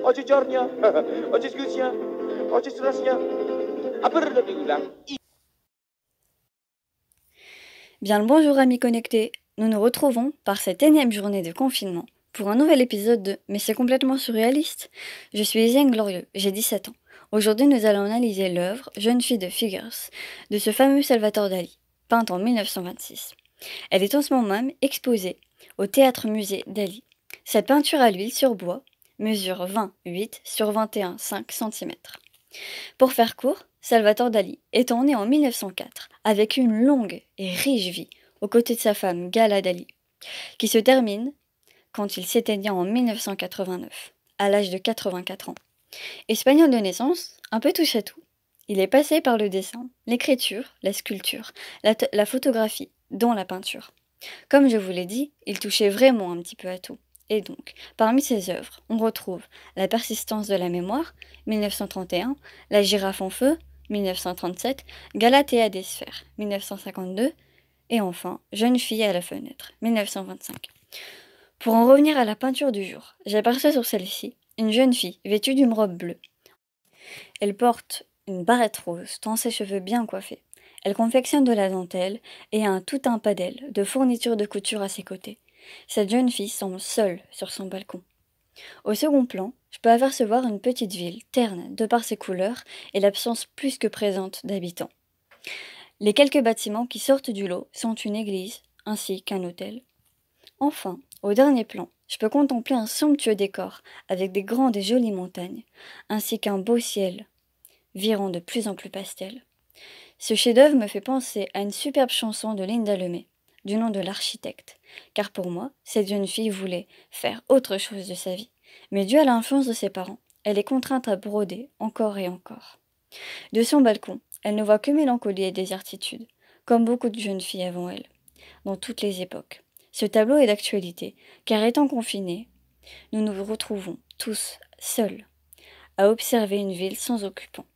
Oggigiorno, oggi scusia, oggi strasia, Bien le bonjour amis connectés, nous nous retrouvons par cette énième journée de confinement pour un nouvel épisode de Mais c'est complètement surréaliste. Je suis Isiane Glorieux, j'ai 17 ans. Aujourd'hui nous allons analyser l'œuvre Jeune fille de Figures de ce fameux Salvatore Dali, peinte en 1926. Elle est en ce moment même exposée au Théâtre-Musée Dali. Cette peinture à l'huile sur bois mesure 20,8 sur 21,5 cm. Pour faire court, Salvatore Dali étant né en 1904 avec une longue et riche vie aux côtés de sa femme Gala Dali, qui se termine quand il s'éteignit en 1989, à l'âge de 84 ans. Espagnol de naissance, un peu touche à tout. Il est passé par le dessin, l'écriture, la sculpture, la photographie, dont la peinture. Comme je vous l'ai dit, il touchait vraiment un petit peu à tout. Et donc, parmi ses œuvres, on retrouve La persistance de la mémoire, 1931, La girafe en feu, 1937, Galatea des sphères, 1952, et enfin Jeune fille à la fenêtre, 1925. Pour en revenir à la peinture du jour, j'aperçois sur celle-ci une jeune fille vêtue d'une robe bleue. Elle porte une barrette rose, tant ses cheveux bien coiffés. Elle confectionne de la dentelle et a tout un padelle de fournitures de couture à ses côtés. Cette jeune fille semble seule sur son balcon. Au second plan, je peux apercevoir une petite ville, terne de par ses couleurs et l'absence plus que présente d'habitants. Les quelques bâtiments qui sortent du lot sont une église ainsi qu'un hôtel. Enfin, au dernier plan, je peux contempler un somptueux décor avec des grandes et jolies montagnes, ainsi qu'un beau ciel virant de plus en plus pastel. Ce chef-d'œuvre me fait penser à une superbe chanson de Linda Lemay, du nom de l'architecte, car pour moi, cette jeune fille voulait faire autre chose de sa vie, mais dû à l'influence de ses parents, elle est contrainte à broder encore et encore. De son balcon, elle ne voit que mélancolie et désertitude, comme beaucoup de jeunes filles avant elle, dans toutes les époques. Ce tableau est d'actualité, car étant confinés, nous nous retrouvons tous seuls, à observer une ville sans occupants.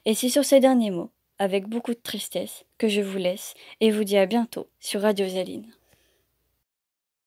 Et c'est sur ces derniers mots, avec beaucoup de tristesse, que je vous laisse et vous dis à bientôt sur Radio Zaline.